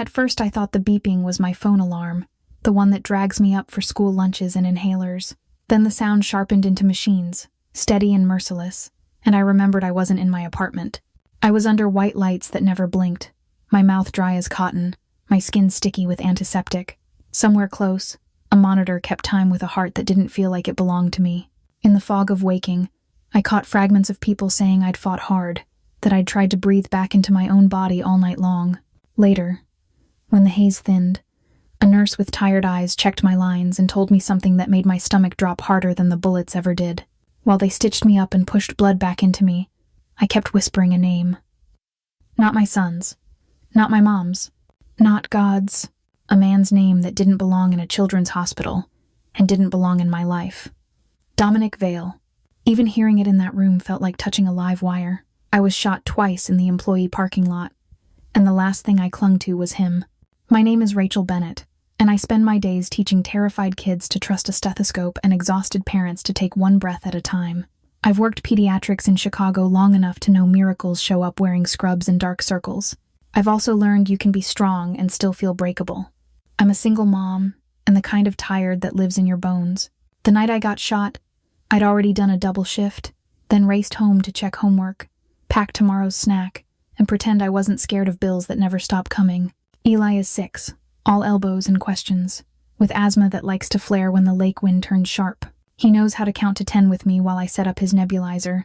At first I thought the beeping was my phone alarm, the one that drags me up for school lunches and inhalers. Then the sound sharpened into machines, steady and merciless, and I remembered I wasn't in my apartment. I was under white lights that never blinked, my mouth dry as cotton, my skin sticky with antiseptic. Somewhere close, a monitor kept time with a heart that didn't feel like it belonged to me. In the fog of waking, I caught fragments of people saying I'd fought hard, that I'd tried to breathe back into my own body all night long. Later, when the haze thinned, a nurse with tired eyes checked my lines and told me something that made my stomach drop harder than the bullets ever did. While they stitched me up and pushed blood back into me, I kept whispering a name. Not my son's, not my mom's, not God's, a man's name that didn't belong in a children's hospital and didn't belong in my life. Dominic Vale. Even hearing it in that room felt like touching a live wire. I was shot twice in the employee parking lot, and the last thing I clung to was him. My name is Rachel Bennett, and I spend my days teaching terrified kids to trust a stethoscope and exhausted parents to take one breath at a time. I've worked pediatrics in Chicago long enough to know miracles show up wearing scrubs and dark circles. I've also learned you can be strong and still feel breakable. I'm a single mom, and the kind of tired that lives in your bones. The night I got shot, I'd already done a double shift, then raced home to check homework, pack tomorrow's snack, and pretend I wasn't scared of bills that never stop coming. Eli is 6, all elbows and questions, with asthma that likes to flare when the lake wind turns sharp. He knows how to count to 10 with me while I set up his nebulizer,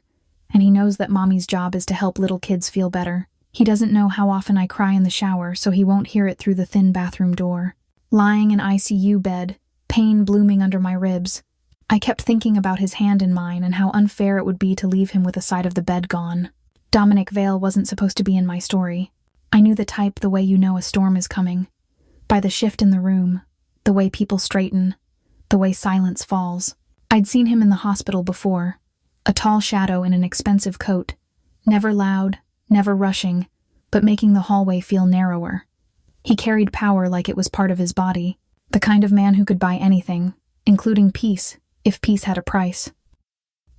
and he knows that mommy's job is to help little kids feel better. He doesn't know how often I cry in the shower, so he won't hear it through the thin bathroom door. Lying in ICU bed, pain blooming under my ribs, I kept thinking about his hand in mine and how unfair it would be to leave him with a side of the bed gone. Dominic Vale wasn't supposed to be in my story. I knew the type the way you know a storm is coming. By the shift in the room, the way people straighten, the way silence falls. I'd seen him in the hospital before, a tall shadow in an expensive coat, never loud, never rushing, but making the hallway feel narrower. He carried power like it was part of his body, the kind of man who could buy anything, including peace, if peace had a price.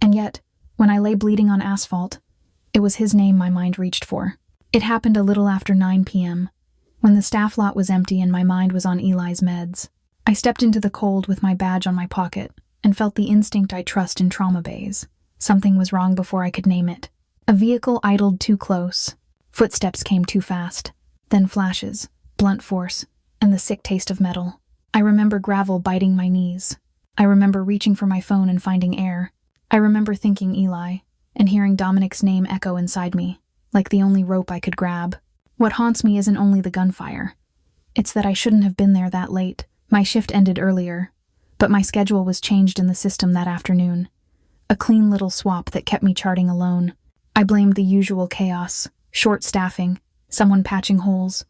And yet, when I lay bleeding on asphalt, it was his name my mind reached for. It happened a little after 9 p.m., when the staff lot was empty and my mind was on Eli's meds. I stepped into the cold with my badge on my pocket and felt the instinct I trust in trauma bays. Something was wrong before I could name it. A vehicle idled too close. Footsteps came too fast. Then flashes, blunt force, and the sick taste of metal. I remember gravel biting my knees. I remember reaching for my phone and finding air. I remember thinking Eli, and hearing Dominic's name echo inside me, like the only rope I could grab. What haunts me isn't only the gunfire. It's that I shouldn't have been there that late. My shift ended earlier, but my schedule was changed in the system that afternoon. A clean little swap that kept me charting alone. I blamed the usual chaos, short staffing, someone patching holes.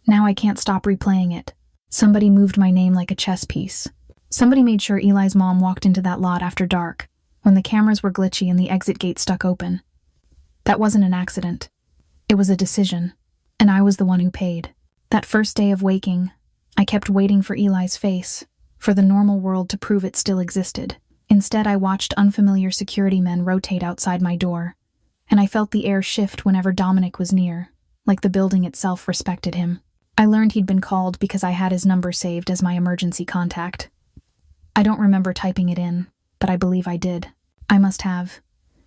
Now I can't stop replaying it. Somebody moved my name like a chess piece. Somebody made sure Eli's mom walked into that lot after dark, when the cameras were glitchy and the exit gate stuck open. That wasn't an accident. It was a decision, and I was the one who paid. That first day of waking, I kept waiting for Eli's face, for the normal world to prove it still existed. Instead, I watched unfamiliar security men rotate outside my door, and I felt the air shift whenever Dominic was near, like the building itself respected him. I learned he'd been called because I had his number saved as my emergency contact. I don't remember typing it in, but I believe I did. I must have,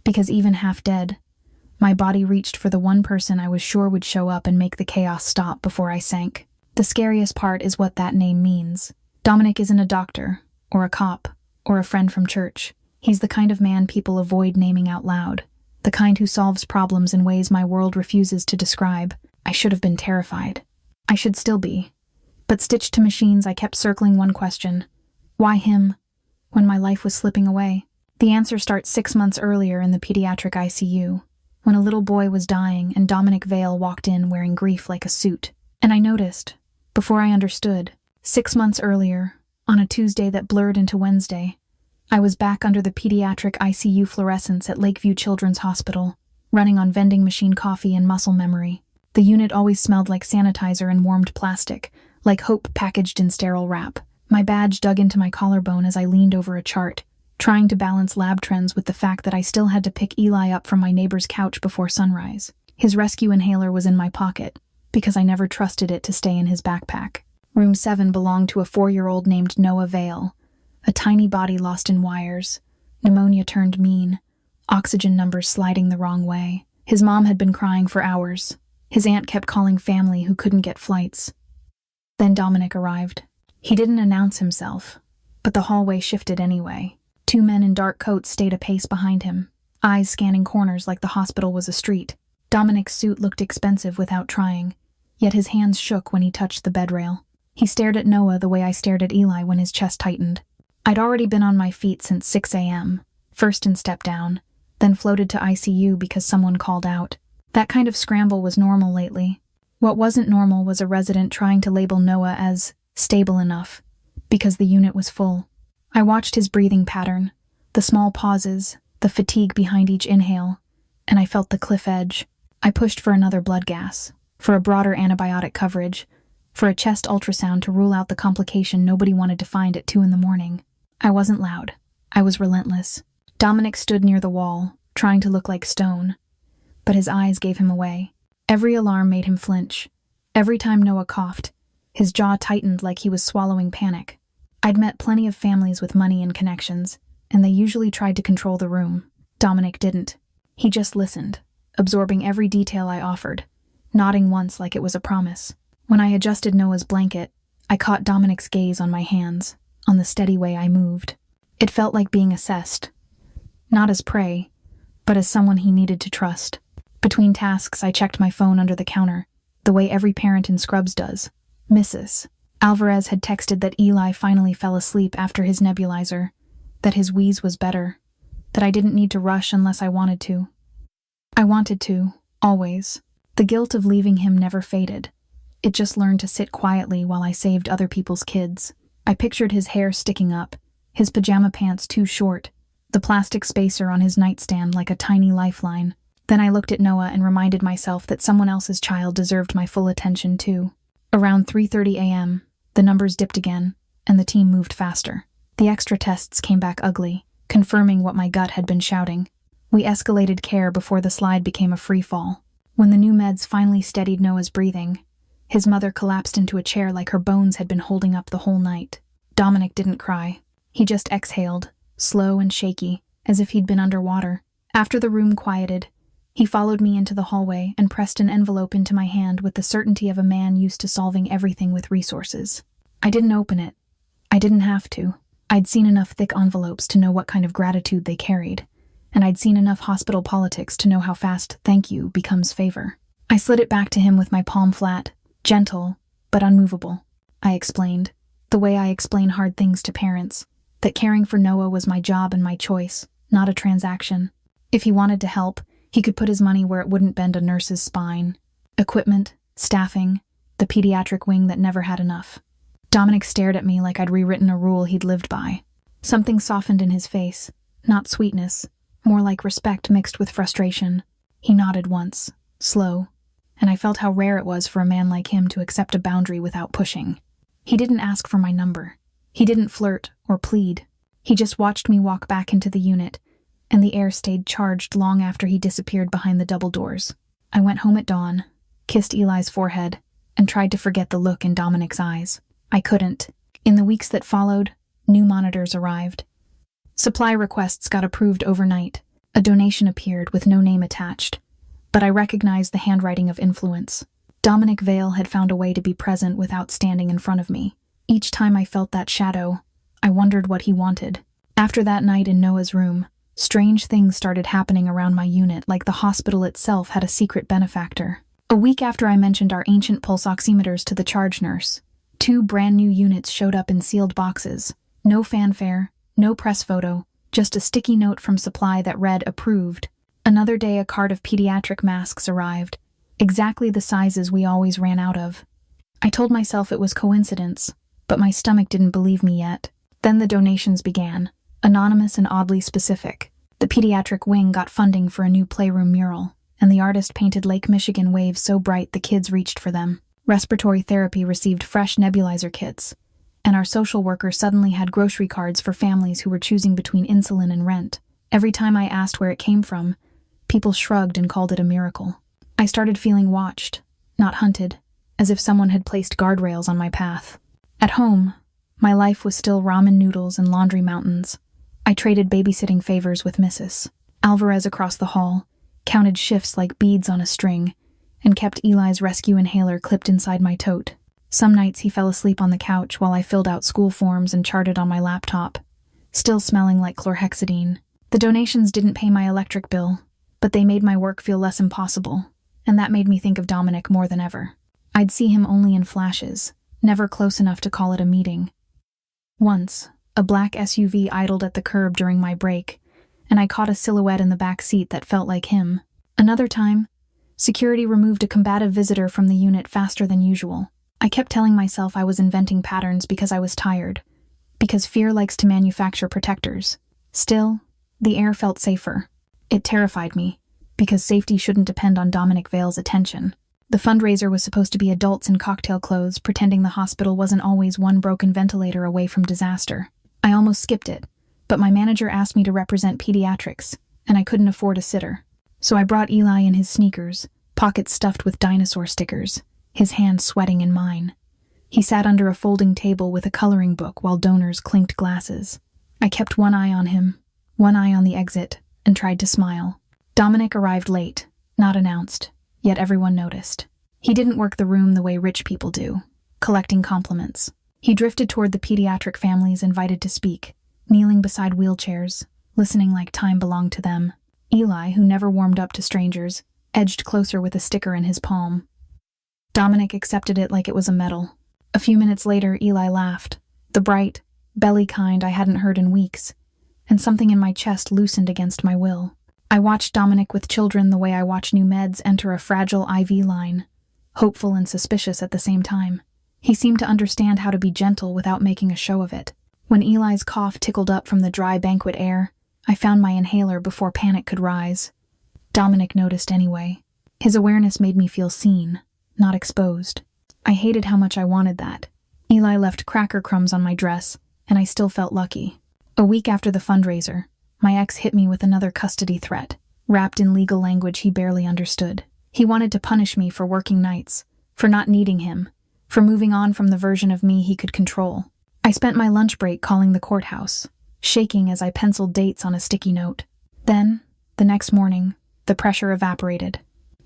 because even half dead, my body reached for the one person I was sure would show up and make the chaos stop before I sank. The scariest part is what that name means. Dominic isn't a doctor, or a cop, or a friend from church. He's the kind of man people avoid naming out loud, the kind who solves problems in ways my world refuses to describe. I should have been terrified. I should still be. But stitched to machines, I kept circling one question. Why him, when my life was slipping away? The answer starts 6 months earlier in the pediatric ICU, when a little boy was dying and Dominic Vale walked in wearing grief like a suit. And I noticed, before I understood, 6 months earlier, on a Tuesday that blurred into Wednesday, I was back under the pediatric ICU fluorescence at Lakeview Children's Hospital, running on vending machine coffee and muscle memory. The unit always smelled like sanitizer and warmed plastic, like hope packaged in sterile wrap. My badge dug into my collarbone as I leaned over a chart, trying to balance lab trends with the fact that I still had to pick Eli up from my neighbor's couch before sunrise. His rescue inhaler was in my pocket, because I never trusted it to stay in his backpack. Room 7 belonged to a 4-year-old named Noah Vale, a tiny body lost in wires, pneumonia turned mean, oxygen numbers sliding the wrong way. His mom had been crying for hours. His aunt kept calling family who couldn't get flights. Then Dominic arrived. He didn't announce himself, but the hallway shifted anyway. 2 men in dark coats stayed a pace behind him, eyes scanning corners like the hospital was a street. Dominic's suit looked expensive without trying, yet his hands shook when he touched the bed rail. He stared at Noah the way I stared at Eli when his chest tightened. I'd already been on my feet since 6 a.m., first in step down, then floated to ICU because someone called out. That kind of scramble was normal lately. What wasn't normal was a resident trying to label Noah as stable enough, because the unit was full. I watched his breathing pattern, the small pauses, the fatigue behind each inhale, and I felt the cliff edge. I pushed for another blood gas, for a broader antibiotic coverage, for a chest ultrasound to rule out the complication nobody wanted to find at 2 a.m. I wasn't loud. I was relentless. Dominic stood near the wall, trying to look like stone, but his eyes gave him away. Every alarm made him flinch. Every time Noah coughed, his jaw tightened like he was swallowing panic. I'd met plenty of families with money and connections, and they usually tried to control the room. Dominic didn't. He just listened, absorbing every detail I offered, nodding once like it was a promise. When I adjusted Noah's blanket, I caught Dominic's gaze on my hands, on the steady way I moved. It felt like being assessed. Not as prey, but as someone he needed to trust. Between tasks, I checked my phone under the counter, the way every parent in Scrubs does. Mrs. Alvarez had texted that Eli finally fell asleep after his nebulizer, that his wheeze was better, that I didn't need to rush unless I wanted to. I wanted to, always. The guilt of leaving him never faded. It just learned to sit quietly while I saved other people's kids. I pictured his hair sticking up, his pajama pants too short, the plastic spacer on his nightstand like a tiny lifeline. Then I looked at Noah and reminded myself that someone else's child deserved my full attention too. Around 3:30 a.m., the numbers dipped again, and the team moved faster. The extra tests came back ugly, confirming what my gut had been shouting. We escalated care before the slide became a free fall. When the new meds finally steadied Noah's breathing, his mother collapsed into a chair like her bones had been holding up the whole night. Dominic didn't cry. He just exhaled, slow and shaky, as if he'd been underwater. After the room quieted, he followed me into the hallway and pressed an envelope into my hand with the certainty of a man used to solving everything with resources. I didn't open it. I didn't have to. I'd seen enough thick envelopes to know what kind of gratitude they carried, and I'd seen enough hospital politics to know how fast thank you becomes favor. I slid it back to him with my palm flat, gentle, but unmovable. I explained, the way I explain hard things to parents, that caring for Noah was my job and my choice, not a transaction. If he wanted to help, he could put his money where it wouldn't bend a nurse's spine. Equipment, staffing, the pediatric wing that never had enough. Dominic stared at me like I'd rewritten a rule he'd lived by. Something softened in his face, not sweetness, more like respect mixed with frustration. He nodded once, slow, and I felt how rare it was for a man like him to accept a boundary without pushing. He didn't ask for my number. He didn't flirt or plead. He just watched me walk back into the unit, and the air stayed charged long after he disappeared behind the double doors. I went home at dawn, kissed Eli's forehead, and tried to forget the look in Dominic's eyes. I couldn't. In the weeks that followed, new monitors arrived. Supply requests got approved overnight. A donation appeared with no name attached, but I recognized the handwriting of influence. Dominic Vale had found a way to be present without standing in front of me. Each time I felt that shadow, I wondered what he wanted. After that night in Noah's room, strange things started happening around my unit, like the hospital itself had a secret benefactor. A week after I mentioned our ancient pulse oximeters to the charge nurse, 2 brand new units showed up in sealed boxes. No fanfare, no press photo, just a sticky note from supply that read approved. Another day a cart of pediatric masks arrived, exactly the sizes we always ran out of. I told myself it was coincidence, but my stomach didn't believe me yet. Then the donations began, anonymous and oddly specific. The pediatric wing got funding for a new playroom mural, and the artist painted Lake Michigan waves so bright the kids reached for them. Respiratory therapy received fresh nebulizer kits, and our social worker suddenly had grocery cards for families who were choosing between insulin and rent. Every time I asked where it came from, people shrugged and called it a miracle. I started feeling watched, not hunted, as if someone had placed guardrails on my path. At home, my life was still ramen noodles and laundry mountains. I traded babysitting favors with Mrs. Alvarez across the hall, counted shifts like beads on a string, and kept Eli's rescue inhaler clipped inside my tote. Some nights he fell asleep on the couch while I filled out school forms and charted on my laptop, still smelling like chlorhexidine. The donations didn't pay my electric bill, but they made my work feel less impossible, and that made me think of Dominic more than ever. I'd see him only in flashes, never close enough to call it a meeting. Once, a black SUV idled at the curb during my break, and I caught a silhouette in the back seat that felt like him. Another time, security removed a combative visitor from the unit faster than usual. I kept telling myself I was inventing patterns because I was tired, because fear likes to manufacture protectors. Still, the air felt safer. It terrified me, because safety shouldn't depend on Dominic Vale's attention. The fundraiser was supposed to be adults in cocktail clothes pretending the hospital wasn't always one broken ventilator away from disaster. I almost skipped it, but my manager asked me to represent pediatrics, and I couldn't afford a sitter. So I brought Eli in his sneakers, pockets stuffed with dinosaur stickers, his hand sweating in mine. He sat under a folding table with a coloring book while donors clinked glasses. I kept one eye on him, one eye on the exit, and tried to smile. Dominic arrived late, not announced, yet everyone noticed. He didn't work the room the way rich people do, collecting compliments. He drifted toward the pediatric families invited to speak, kneeling beside wheelchairs, listening like time belonged to them. Eli, who never warmed up to strangers, edged closer with a sticker in his palm. Dominic accepted it like it was a medal. A few minutes later, Eli laughed, the bright, belly kind I hadn't heard in weeks, and something in my chest loosened against my will. I watched Dominic with children the way I watch new meds enter a fragile IV line, hopeful and suspicious at the same time. He seemed to understand how to be gentle without making a show of it. When Eli's cough tickled up from the dry banquet air, I found my inhaler before panic could rise. Dominic noticed anyway. His awareness made me feel seen, not exposed. I hated how much I wanted that. Eli left cracker crumbs on my dress, and I still felt lucky. A week after the fundraiser, my ex hit me with another custody threat, wrapped in legal language he barely understood. He wanted to punish me for working nights, for not needing him, for moving on from the version of me he could control. I spent my lunch break calling the courthouse, shaking as I penciled dates on a sticky note. Then, the next morning, the pressure evaporated.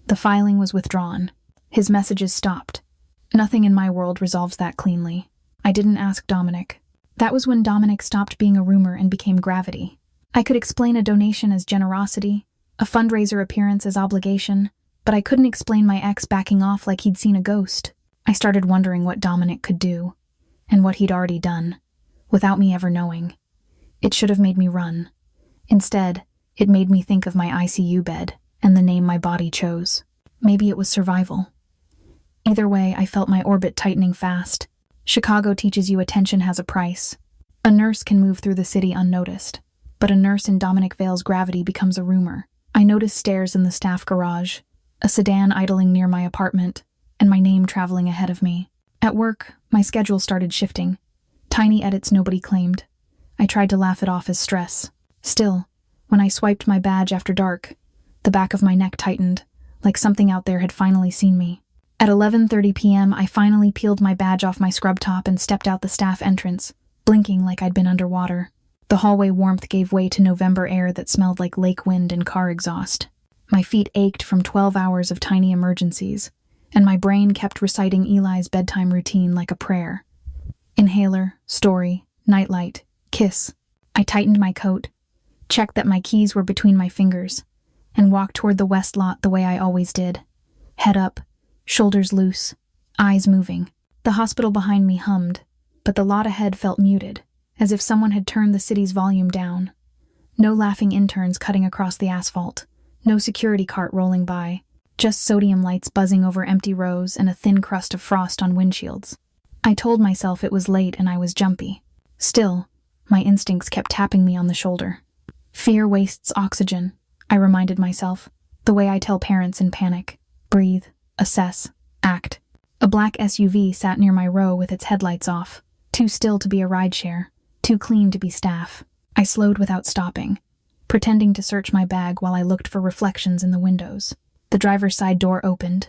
The filing was withdrawn. His messages stopped. Nothing in my world resolves that cleanly. I didn't ask Dominic. That was when Dominic stopped being a rumor and became gravity. I could explain a donation as generosity, a fundraiser appearance as obligation, but I couldn't explain my ex backing off like he'd seen a ghost. I started wondering what Dominic could do, and what he'd already done, without me ever knowing. It should have made me run. Instead, it made me think of my ICU bed and the name my body chose. Maybe it was survival. Either way, I felt my orbit tightening fast. Chicago teaches you attention has a price. A nurse can move through the city unnoticed, but a nurse in Dominic Vale's gravity becomes a rumor. I noticed stairs in the staff garage, a sedan idling near my apartment, and my name traveling ahead of me. At work, my schedule started shifting. Tiny edits nobody claimed. I tried to laugh it off as stress. Still, when I swiped my badge after dark, the back of my neck tightened, like something out there had finally seen me. At 11:30 p.m., I finally peeled my badge off my scrub top and stepped out the staff entrance, blinking like I'd been underwater. The hallway warmth gave way to November air that smelled like lake wind and car exhaust. My feet ached from 12 hours of tiny emergencies, and my brain kept reciting Eli's bedtime routine like a prayer. Inhaler, story, nightlight, kiss. I tightened my coat, checked that my keys were between my fingers, and walked toward the west lot the way I always did. Head up, shoulders loose, eyes moving. The hospital behind me hummed, but the lot ahead felt muted, as if someone had turned the city's volume down. No laughing interns cutting across the asphalt, no security cart rolling by, just sodium lights buzzing over empty rows and a thin crust of frost on windshields. I told myself it was late and I was jumpy. Still, my instincts kept tapping me on the shoulder. Fear wastes oxygen, I reminded myself, the way I tell parents in panic. Breathe, assess, act. A black SUV sat near my row with its headlights off, too still to be a rideshare, too clean to be staff. I slowed without stopping, pretending to search my bag while I looked for reflections in the windows. The driver's side door opened.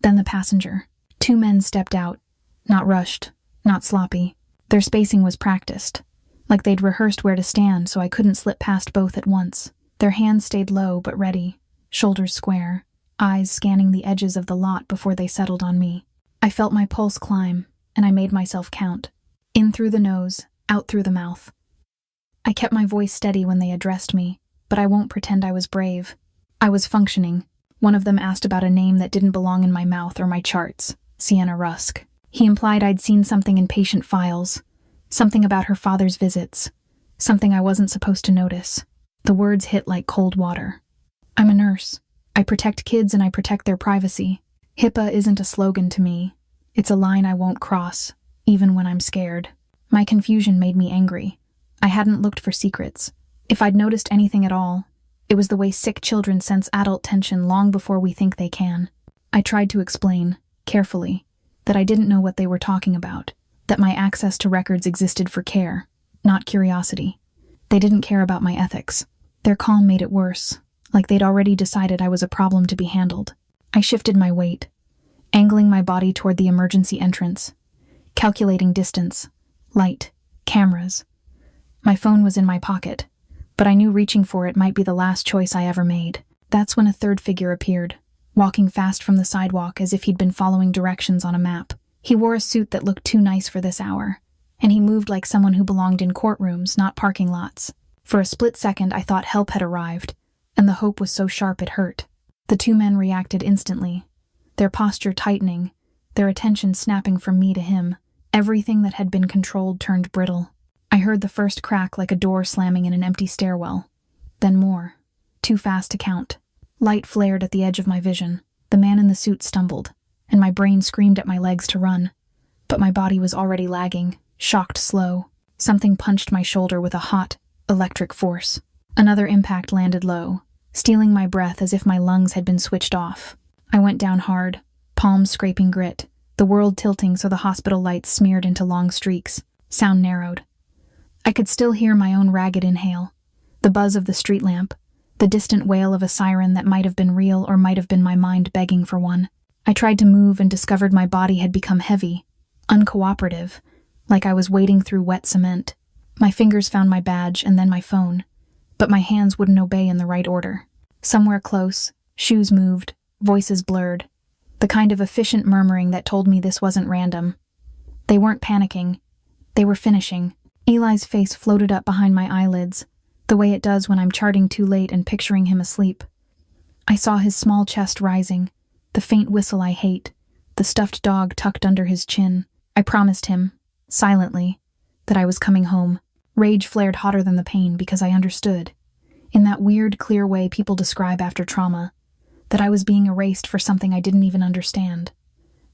Then the passenger. 2 men stepped out. Not rushed, not sloppy. Their spacing was practiced. Like they'd rehearsed where to stand so I couldn't slip past both at once. Their hands stayed low but ready, shoulders square, eyes scanning the edges of the lot before they settled on me. I felt my pulse climb, and I made myself count. In through the nose, out through the mouth. I kept my voice steady when they addressed me, but I won't pretend I was brave. I was functioning. One of them asked about a name that didn't belong in my mouth or my charts. Sienna Rusk. He implied I'd seen something in patient files. Something about her father's visits. Something I wasn't supposed to notice. The words hit like cold water. I'm a nurse. I protect kids and I protect their privacy. HIPAA isn't a slogan to me. It's a line I won't cross, even when I'm scared. My confusion made me angry. I hadn't looked for secrets. If I'd noticed anything at all, it was the way sick children sense adult tension long before we think they can. I tried to explain, carefully, that I didn't know what they were talking about, that my access to records existed for care, not curiosity. They didn't care about my ethics. Their calm made it worse, like they'd already decided I was a problem to be handled. I shifted my weight, angling my body toward the emergency entrance, calculating distance, light, cameras. My phone was in my pocket, but I knew reaching for it might be the last choice I ever made. That's when a third figure appeared, walking fast from the sidewalk as if he'd been following directions on a map. He wore a suit that looked too nice for this hour, and he moved like someone who belonged in courtrooms, not parking lots. For a split second, I thought help had arrived, and the hope was so sharp it hurt. The 2 men reacted instantly, their posture tightening, their attention snapping from me to him. Everything that had been controlled turned brittle. I heard the first crack like a door slamming in an empty stairwell. Then more. Too fast to count. Light flared at the edge of my vision. The man in the suit stumbled, and my brain screamed at my legs to run. But my body was already lagging, shocked slow. Something punched my shoulder with a hot, electric force. Another impact landed low, stealing my breath as if my lungs had been switched off. I went down hard, palms scraping grit, the world tilting so the hospital lights smeared into long streaks. Sound narrowed. I could still hear my own ragged inhale, the buzz of the street lamp, the distant wail of a siren that might have been real or might have been my mind begging for one. I tried to move and discovered my body had become heavy, uncooperative, like I was wading through wet cement. My fingers found my badge and then my phone, but my hands wouldn't obey in the right order. Somewhere close, shoes moved, voices blurred, the kind of efficient murmuring that told me this wasn't random. They weren't panicking. They were finishing. Eli's face floated up behind my eyelids, the way it does when I'm charting too late and picturing him asleep. I saw his small chest rising, the faint whistle I hate, the stuffed dog tucked under his chin. I promised him, silently, that I was coming home. Rage flared hotter than the pain because I understood, in that weird, clear way people describe after trauma, that I was being erased for something I didn't even understand.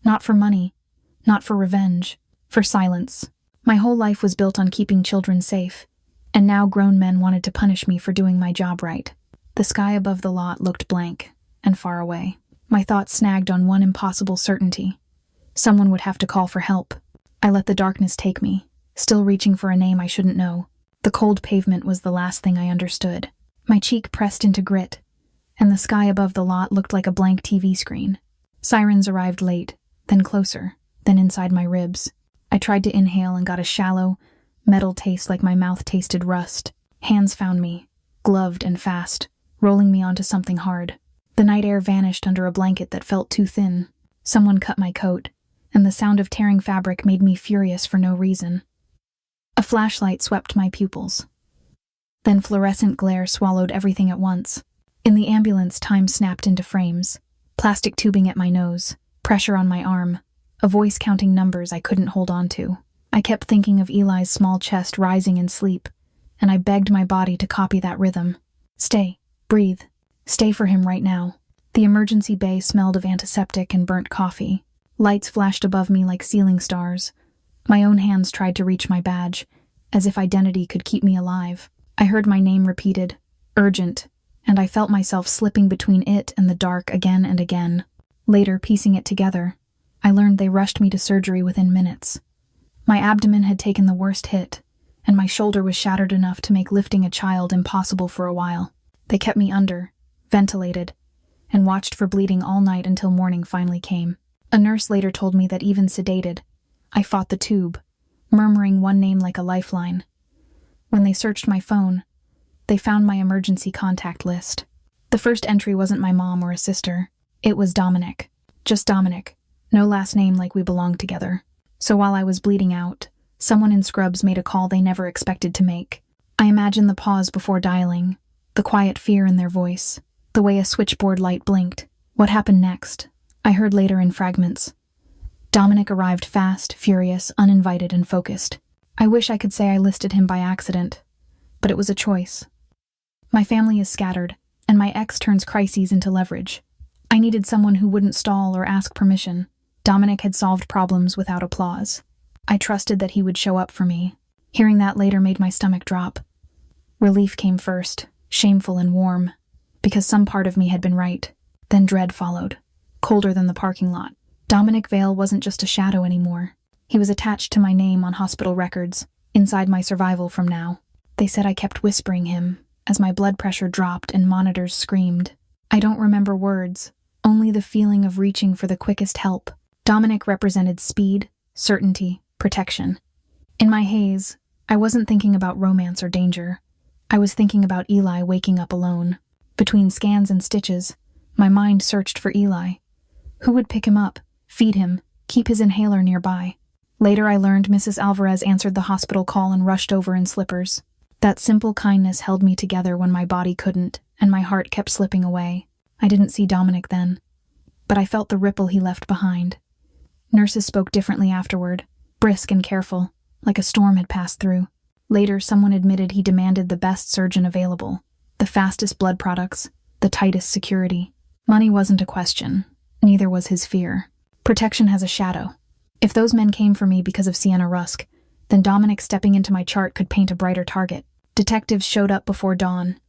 Not for money, not for revenge, for silence. My whole life was built on keeping children safe, and now grown men wanted to punish me for doing my job right. The sky above the lot looked blank and far away. My thoughts snagged on one impossible certainty. Someone would have to call for help. I let the darkness take me, still reaching for a name I shouldn't know. The cold pavement was the last thing I understood. My cheek pressed into grit, and the sky above the lot looked like a blank TV screen. Sirens arrived late, then closer, then inside my ribs. I tried to inhale and got a shallow, metal taste like my mouth tasted rust. Hands found me, gloved and fast, rolling me onto something hard. The night air vanished under a blanket that felt too thin. Someone cut my coat, and the sound of tearing fabric made me furious for no reason. A flashlight swept my pupils. Then fluorescent glare swallowed everything at once. In the ambulance, time snapped into frames. Plastic tubing at my nose, pressure on my arm, a voice counting numbers I couldn't hold on to. I kept thinking of Eli's small chest rising in sleep, and I begged my body to copy that rhythm. Stay, breathe, stay for him right now. The emergency bay smelled of antiseptic and burnt coffee. Lights flashed above me like ceiling stars. My own hands tried to reach my badge, as if identity could keep me alive. I heard my name repeated, urgent, and I felt myself slipping between it and the dark again and again. Later, piecing it together, I learned they rushed me to surgery within minutes. My abdomen had taken the worst hit, and my shoulder was shattered enough to make lifting a child impossible for a while. They kept me under, ventilated, and watched for bleeding all night until morning finally came. A nurse later told me that even sedated, I fought the tube, murmuring one name like a lifeline. When they searched my phone, they found my emergency contact list. The first entry wasn't my mom or a sister. It was Dominic. Just Dominic. No last name like we belonged together. So while I was bleeding out, someone in scrubs made a call they never expected to make. I imagined the pause before dialing, the quiet fear in their voice, the way a switchboard light blinked. What happened next? I heard later in fragments. Dominic arrived fast, furious, uninvited, and focused. I wish I could say I listed him by accident, but it was a choice. My family is scattered, and my ex turns crises into leverage. I needed someone who wouldn't stall or ask permission. Dominic had solved problems without applause. I trusted that he would show up for me. Hearing that later made my stomach drop. Relief came first, shameful and warm, because some part of me had been right. Then dread followed, colder than the parking lot. Dominic Vale wasn't just a shadow anymore. He was attached to my name on hospital records, inside my survival from now. They said I kept whispering him, as my blood pressure dropped and monitors screamed. I don't remember words, only the feeling of reaching for the quickest help. Dominic represented speed, certainty, protection. In my haze, I wasn't thinking about romance or danger. I was thinking about Eli waking up alone. Between scans and stitches, my mind searched for Eli. Who would pick him up, feed him, keep his inhaler nearby? Later I learned Mrs. Alvarez answered the hospital call and rushed over in slippers. That simple kindness held me together when my body couldn't, and my heart kept slipping away. I didn't see Dominic then, but I felt the ripple he left behind. Nurses spoke differently afterward, brisk and careful, like a storm had passed through. Later, someone admitted he demanded the best surgeon available, the fastest blood products, the tightest security. Money wasn't a question, neither was his fear. Protection has a shadow. If those men came for me because of Sienna Rusk, then Dominic stepping into my chart could paint a brighter target. Detectives showed up before dawn,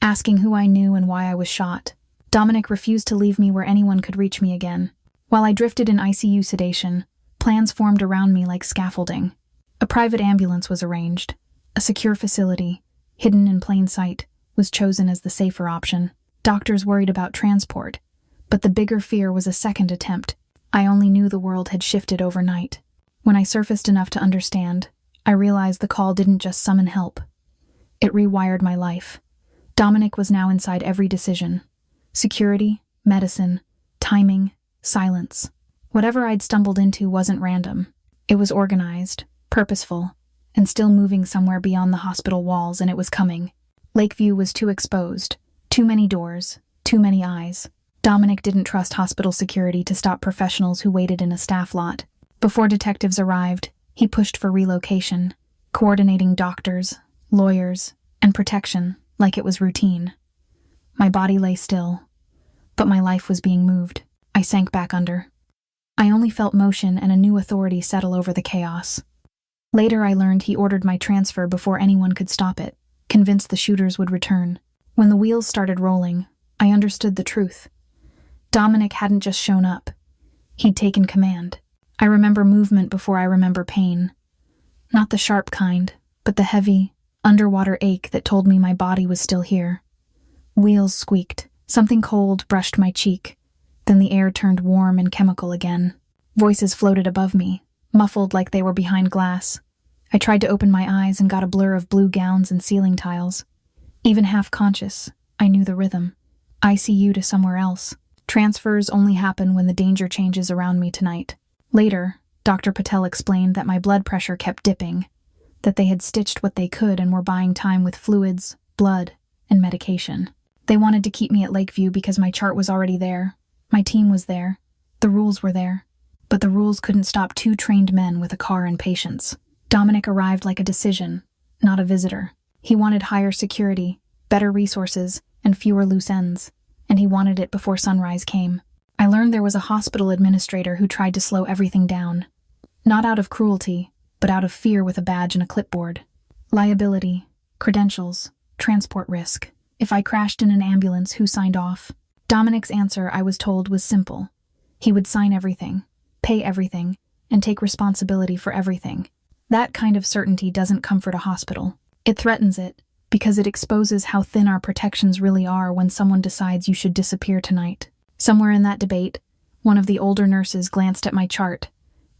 asking who I knew and why I was shot. Dominic refused to leave me where anyone could reach me again. While I drifted in ICU sedation, plans formed around me like scaffolding. A private ambulance was arranged. A secure facility, hidden in plain sight, was chosen as the safer option. Doctors worried about transport, but the bigger fear was a second attempt. I only knew the world had shifted overnight. When I surfaced enough to understand, I realized the call didn't just summon help. It rewired my life. Dominic was now inside every decision. Security, medicine, timing, silence. Whatever I'd stumbled into wasn't random. It was organized, purposeful, and still moving somewhere beyond the hospital walls, and it was coming. Lakeview was too exposed. Too many doors, too many eyes. Dominic didn't trust hospital security to stop professionals who waited in a staff lot. Before detectives arrived, he pushed for relocation, coordinating doctors, lawyers, and protection like it was routine. My body lay still, but my life was being moved. I sank back under. I only felt motion and a new authority settle over the chaos. Later I learned he ordered my transfer before anyone could stop it, convinced the shooters would return. When the wheels started rolling, I understood the truth. Dominic hadn't just shown up. He'd taken command. I remember movement before I remember pain. Not the sharp kind, but the heavy, underwater ache that told me my body was still here. Wheels squeaked. Something cold brushed my cheek. Then the air turned warm and chemical again. Voices floated above me, muffled like they were behind glass. I tried to open my eyes and got a blur of blue gowns and ceiling tiles. Even half-conscious, I knew the rhythm. ICU to somewhere else. Transfers only happen when the danger changes around me tonight. Later, Dr. Patel explained that my blood pressure kept dipping, that they had stitched what they could and were buying time with fluids, blood, and medication. They wanted to keep me at Lakeview because my chart was already there. My team was there. The rules were there. But the rules couldn't stop two trained men with a car and patience. Dominic arrived like a decision, not a visitor. He wanted higher security, better resources, and fewer loose ends. And he wanted it before sunrise came. I learned there was a hospital administrator who tried to slow everything down. Not out of cruelty, but out of fear with a badge and a clipboard. Liability, credentials, transport risk. If I crashed in an ambulance, who signed off? Dominic's answer, I was told, was simple. He would sign everything, pay everything, and take responsibility for everything. That kind of certainty doesn't comfort a hospital. It threatens it, because it exposes how thin our protections really are when someone decides you should disappear tonight. Somewhere in that debate, One of the older nurses glanced at my chart,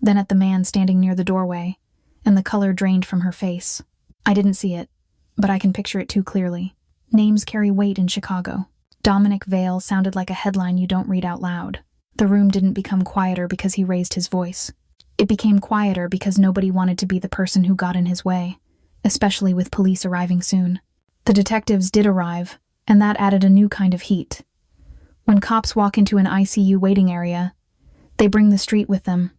then at the man standing near the doorway, and the color drained from her face. I didn't see it, but I can picture it too clearly. Names carry weight in Chicago. Dominic Vale sounded like a headline you don't read out loud. The room didn't become quieter because he raised his voice. It became quieter because nobody wanted to be the person who got in his way, especially with police arriving soon. The detectives did arrive, and that added a new kind of heat. When cops walk into an ICU waiting area, they bring the street with them.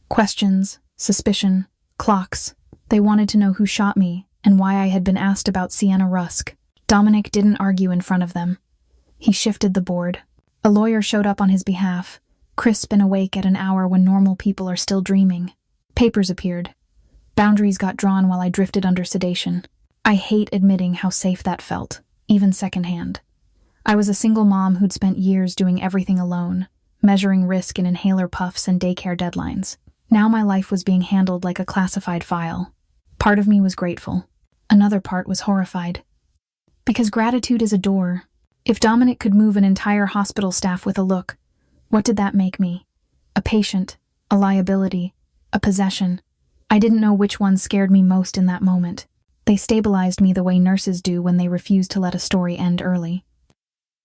Questions, suspicion, clocks. They wanted to know who shot me and why I had been asked about Sienna Rusk. Dominic didn't argue in front of them. He shifted the board. A lawyer showed up on his behalf, crisp and awake at an hour when normal people are still dreaming. Papers appeared. Boundaries got drawn while I drifted under sedation. I hate admitting how safe that felt, even secondhand. I was a single mom who'd spent years doing everything alone, measuring risk in inhaler puffs and daycare deadlines. Now my life was being handled like a classified file. Part of me was grateful. Another part was horrified. Because gratitude is a door. If Dominic could move an entire hospital staff with a look, what did that make me? A patient, a liability, a possession. I didn't know which one scared me most in that moment. They stabilized me the way nurses do when they refuse to let a story end early.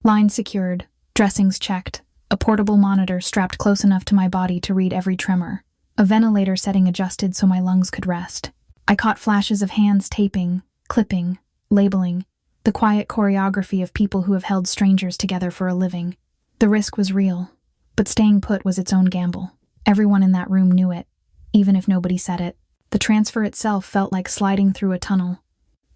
Lines secured, dressings checked, a portable monitor strapped close enough to my body to read every tremor, a ventilator setting adjusted so my lungs could rest. I caught flashes of hands taping, clipping, labeling, the quiet choreography of people who have held strangers together for a living. The risk was real, but staying put was its own gamble. Everyone in that room knew it, even if nobody said it. The transfer itself felt like sliding through a tunnel.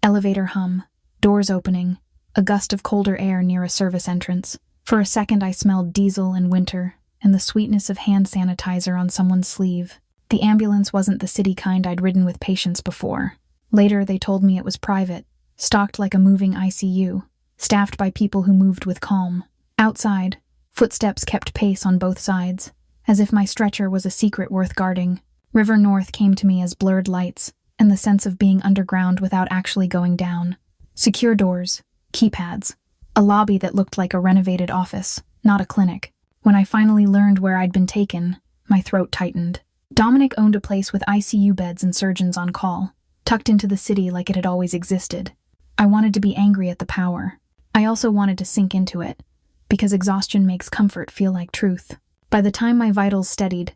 Elevator hum, doors opening, a gust of colder air near a service entrance. For a second I smelled diesel and winter, and the sweetness of hand sanitizer on someone's sleeve. The ambulance wasn't the city kind I'd ridden with patients before. Later they told me it was private, stocked like a moving ICU, staffed by people who moved with calm. Outside, footsteps kept pace on both sides, as if my stretcher was a secret worth guarding. River North came to me as blurred lights, and the sense of being underground without actually going down. Secure doors, keypads, a lobby that looked like a renovated office, not a clinic. When I finally learned where I'd been taken, my throat tightened. Dominic owned a place with ICU beds and surgeons on call, tucked into the city like it had always existed. I wanted to be angry at the power. I also wanted to sink into it, because exhaustion makes comfort feel like truth. By the time my vitals steadied,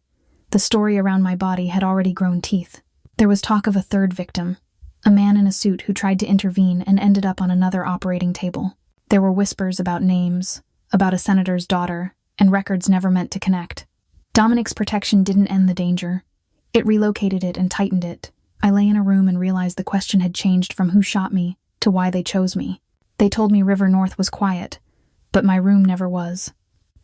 the story around my body had already grown teeth. There was talk of a third victim, a man in a suit who tried to intervene and ended up on another operating table. There were whispers about names, about a senator's daughter, and records never meant to connect. Dominic's protection didn't end the danger. It relocated it and tightened it. I lay in a room and realized the question had changed from who shot me to why they chose me. They told me River North was quiet, but my room never was.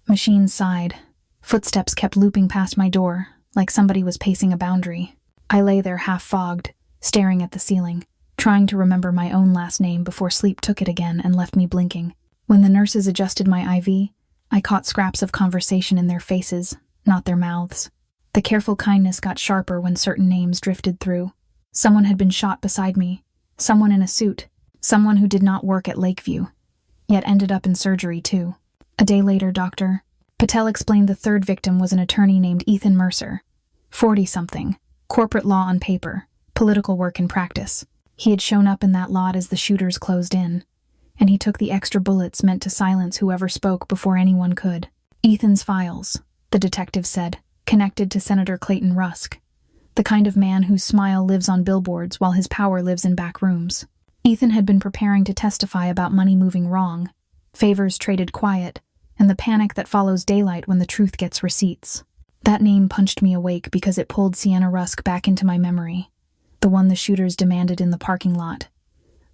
Machines sighed. Footsteps kept looping past my door, like somebody was pacing a boundary. I lay there half-fogged, staring at the ceiling, trying to remember my own last name before sleep took it again and left me blinking. When the nurses adjusted my IV, I caught scraps of conversation in their faces, not their mouths. The careful kindness got sharper when certain names drifted through. Someone had been shot beside me, someone in a suit, someone who did not work at Lakeview, yet ended up in surgery too. A day later, Dr. Patel explained the third victim was an attorney named Ethan Mercer, 40-something, corporate law on paper, political work in practice. He had shown up in that lot as the shooters closed in, and he took the extra bullets meant to silence whoever spoke before anyone could. Ethan's files, the detective said, connected to Senator Clayton Rusk, the kind of man whose smile lives on billboards while his power lives in back rooms. Ethan had been preparing to testify about money moving wrong, favors traded quiet, and the panic that follows daylight when the truth gets receipts. That name punched me awake because it pulled Sienna Rusk back into my memory, the one the shooters demanded in the parking lot.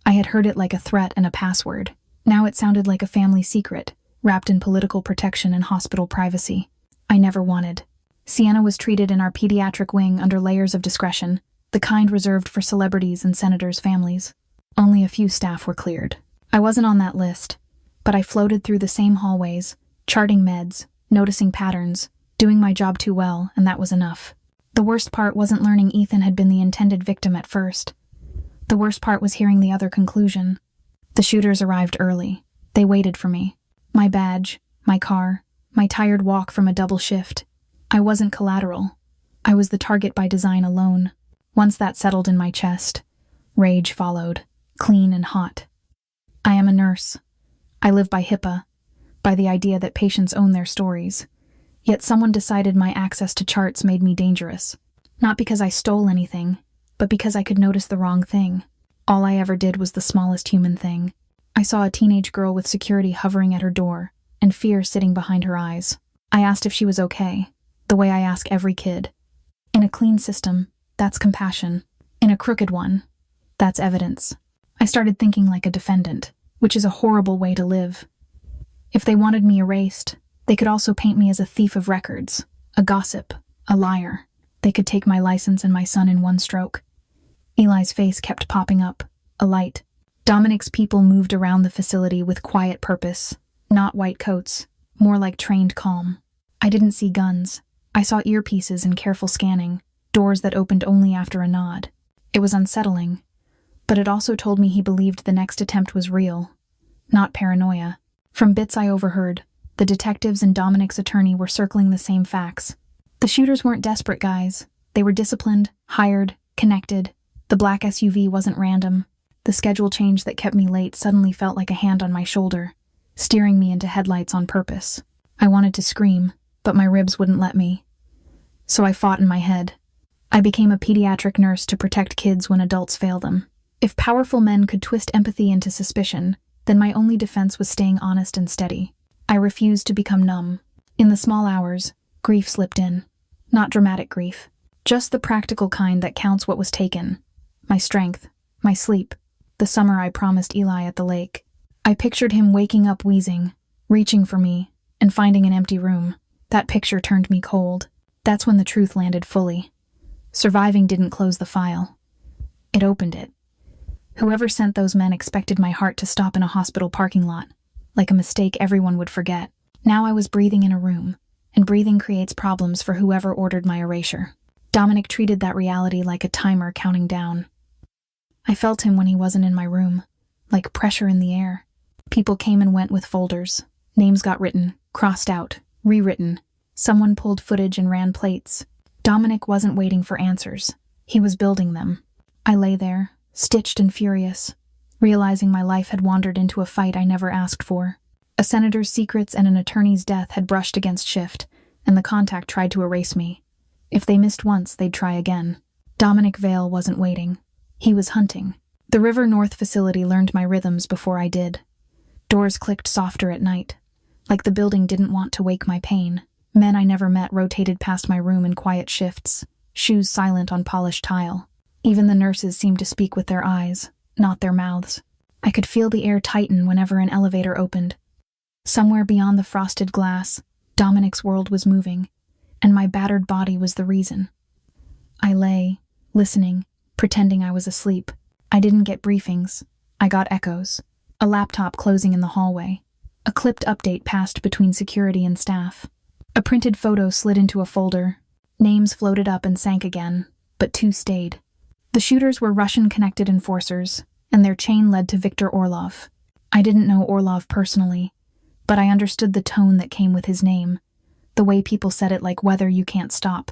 I had heard it like a threat and a password. Now it sounded like a family secret, wrapped in political protection and hospital privacy. I never wanted. Sienna was treated in our pediatric wing under layers of discretion, the kind reserved for celebrities and senators' families. Only a few staff were cleared. I wasn't on that list, but I floated through the same hallways, charting meds, noticing patterns, doing my job too well, and that was enough. The worst part wasn't learning Ethan had been the intended victim at first. The worst part was hearing the other conclusion. The shooters arrived early. They waited for me. My badge, my car, my tired walk from a double shift. I wasn't collateral. I was the target by design alone. Once that settled in my chest, rage followed, clean and hot. I am a nurse. I live by HIPAA, by the idea that patients own their stories. Yet someone decided my access to charts made me dangerous. Not because I stole anything, but because I could notice the wrong thing. All I ever did was the smallest human thing. I saw a teenage girl with security hovering at her door, and fear sitting behind her eyes. I asked if she was okay, the way I ask every kid. In a clean system, that's compassion. In a crooked one, that's evidence. I started thinking like a defendant, which is a horrible way to live. If they wanted me erased, they could also paint me as a thief of records, a gossip, a liar. They could take my license and my son in one stroke. Eli's face kept popping up, alight. Dominic's people moved around the facility with quiet purpose, not white coats, more like trained calm. I didn't see guns. I saw earpieces and careful scanning, doors that opened only after a nod. It was unsettling, but it also told me he believed the next attempt was real, not paranoia. From bits I overheard, the detectives and Dominic's attorney were circling the same facts. The shooters weren't desperate guys. They were disciplined, hired, connected. The black SUV wasn't random. The schedule change that kept me late suddenly felt like a hand on my shoulder, steering me into headlights on purpose. I wanted to scream, but my ribs wouldn't let me. So I fought in my head. I became a pediatric nurse to protect kids when adults fail them. If powerful men could twist empathy into suspicion, then my only defense was staying honest and steady. I refused to become numb. In the small hours, grief slipped in. Not dramatic grief, just the practical kind that counts what was taken. My strength, my sleep, the summer I promised Eli at the lake. I pictured him waking up wheezing, reaching for me, and finding an empty room. That picture turned me cold. That's when the truth landed fully. Surviving didn't close the file. It opened it. Whoever sent those men expected my heart to stop in a hospital parking lot, like a mistake everyone would forget. Now I was breathing in a room, and breathing creates problems for whoever ordered my erasure. Dominic treated that reality like a timer counting down. I felt him when he wasn't in my room, like pressure in the air. People came and went with folders. Names got written, crossed out, rewritten. Someone pulled footage and ran plates. Dominic wasn't waiting for answers. He was building them. I lay there, stitched and furious, realizing my life had wandered into a fight I never asked for. A senator's secrets and an attorney's death had brushed against shift, and the contact tried to erase me. If they missed once, they'd try again. Dominic Vale wasn't waiting. He was hunting. The River North facility learned my rhythms before I did. Doors clicked softer at night, like the building didn't want to wake my pain. Men I never met rotated past my room in quiet shifts, shoes silent on polished tile. Even the nurses seemed to speak with their eyes, not their mouths. I could feel the air tighten whenever an elevator opened. Somewhere beyond the frosted glass, Dominic's world was moving, and my battered body was the reason. I lay, listening, pretending I was asleep. I didn't get briefings. I got echoes. A laptop closing in the hallway. A clipped update passed between security and staff. A printed photo slid into a folder. Names floated up and sank again, but two stayed. The shooters were Russian-connected enforcers, and their chain led to Viktor Orlov. I didn't know Orlov personally, but I understood the tone that came with his name, the way people said it like weather you can't stop.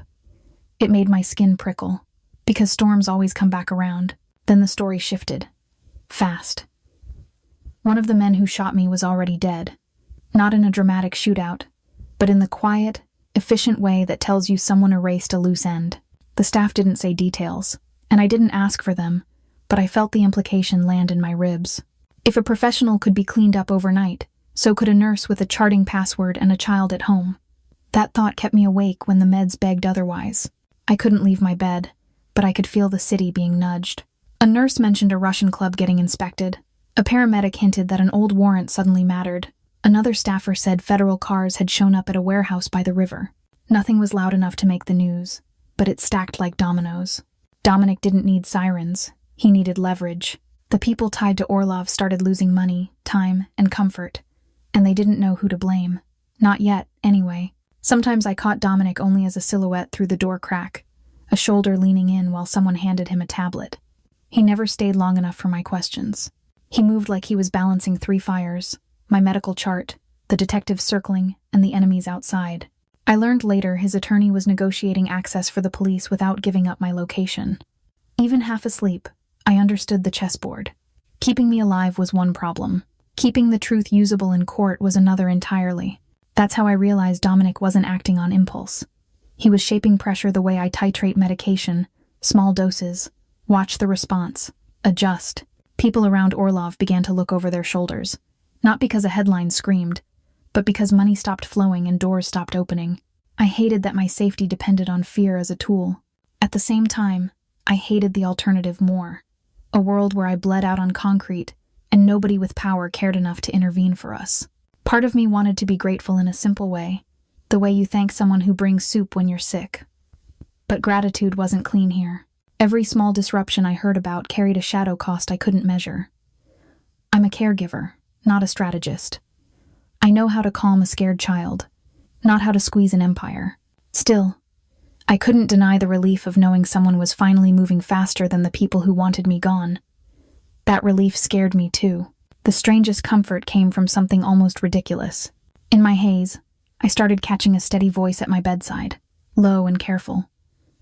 It made my skin prickle, because storms always come back around. Then the story shifted. Fast. One of the men who shot me was already dead, not in a dramatic shootout, but in the quiet, efficient way that tells you someone erased a loose end. The staff didn't say details, and I didn't ask for them, but I felt the implication land in my ribs. If a professional could be cleaned up overnight, so could a nurse with a charting password and a child at home. That thought kept me awake when the meds begged otherwise. I couldn't leave my bed, but I could feel the city being nudged. A nurse mentioned a Russian club getting inspected. A paramedic hinted that an old warrant suddenly mattered. Another staffer said federal cars had shown up at a warehouse by the river. Nothing was loud enough to make the news, but it stacked like dominoes. Dominic didn't need sirens. He needed leverage. The people tied to Orlov started losing money, time, and comfort, and they didn't know who to blame. Not yet, anyway. Sometimes I caught Dominic only as a silhouette through the door crack, a shoulder leaning in while someone handed him a tablet. He never stayed long enough for my questions. He moved like he was balancing three fires, my medical chart, the detectives circling, and the enemies outside. I learned later his attorney was negotiating access for the police without giving up my location. Even half asleep, I understood the chessboard. Keeping me alive was one problem. Keeping the truth usable in court was another entirely. That's how I realized Dominic wasn't acting on impulse. He was shaping pressure the way I titrate medication, small doses, watch the response, adjust. People around Orlov began to look over their shoulders. Not because a headline screamed, but because money stopped flowing and doors stopped opening. I hated that my safety depended on fear as a tool. At the same time, I hated the alternative more. A world where I bled out on concrete, and nobody with power cared enough to intervene for us. Part of me wanted to be grateful in a simple way, the way you thank someone who brings soup when you're sick. But gratitude wasn't clean here. Every small disruption I heard about carried a shadow cost I couldn't measure. I'm a caregiver, not a strategist. I know how to calm a scared child, not how to squeeze an empire. Still, I couldn't deny the relief of knowing someone was finally moving faster than the people who wanted me gone. That relief scared me too. The strangest comfort came from something almost ridiculous. In my haze, I started catching a steady voice at my bedside, low and careful,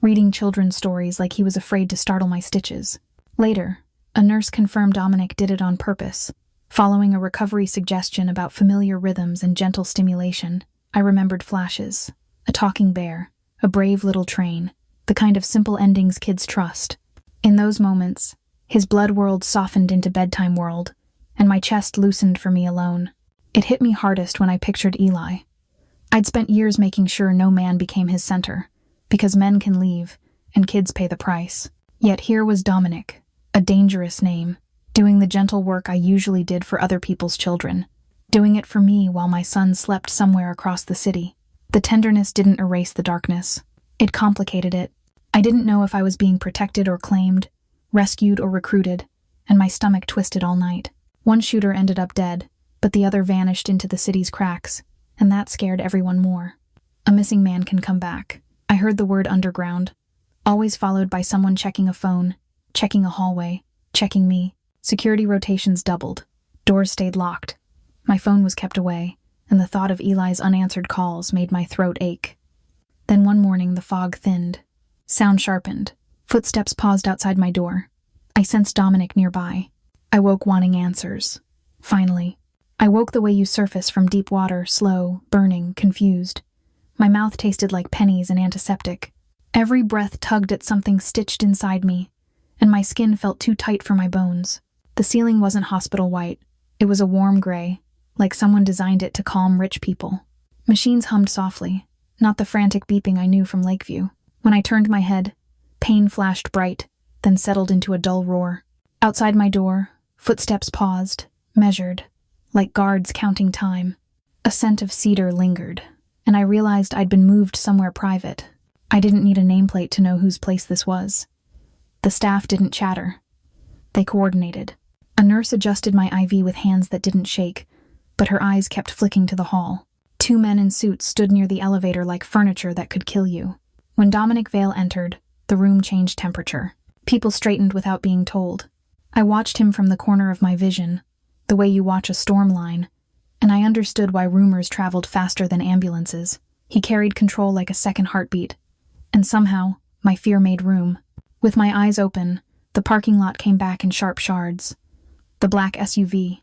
reading children's stories like he was afraid to startle my stitches. Later, a nurse confirmed Dominic did it on purpose. Following a recovery suggestion about familiar rhythms and gentle stimulation, I remembered flashes. A talking bear, a brave little train, the kind of simple endings kids trust. In those moments, his blood world softened into bedtime world, and my chest loosened for me alone. It hit me hardest when I pictured Eli. I'd spent years making sure no man became his center, because men can leave, and kids pay the price. Yet here was Dominic, a dangerous name, doing the gentle work I usually did for other people's children, doing it for me while my son slept somewhere across the city. The tenderness didn't erase the darkness. It complicated it. I didn't know if I was being protected or claimed, rescued or recruited, and my stomach twisted all night. One shooter ended up dead, but the other vanished into the city's cracks, and that scared everyone more. A missing man can come back. I heard the word underground, always followed by someone checking a phone, checking a hallway, checking me. Security rotations doubled. Doors stayed locked. My phone was kept away, and the thought of Eli's unanswered calls made my throat ache. Then one morning the fog thinned. Sound sharpened. Footsteps paused outside my door. I sensed Dominic nearby. I woke wanting answers. Finally. I woke the way you surface from deep water, slow, burning, confused. My mouth tasted like pennies and antiseptic. Every breath tugged at something stitched inside me, and my skin felt too tight for my bones. The ceiling wasn't hospital white. It was a warm gray, like someone designed it to calm rich people. Machines hummed softly, not the frantic beeping I knew from Lakeview. When I turned my head, pain flashed bright, then settled into a dull roar. Outside my door, footsteps paused, measured, like guards counting time. A scent of cedar lingered, and I realized I'd been moved somewhere private. I didn't need a nameplate to know whose place this was. The staff didn't chatter. They coordinated. A nurse adjusted my IV with hands that didn't shake, but her eyes kept flicking to the hall. Two men in suits stood near the elevator like furniture that could kill you. When Dominic Vale entered, the room changed temperature. People straightened without being told. I watched him from the corner of my vision, the way you watch a storm line, and I understood why rumors traveled faster than ambulances. He carried control like a second heartbeat, and somehow, my fear made room. With my eyes open, the parking lot came back in sharp shards. The black SUV,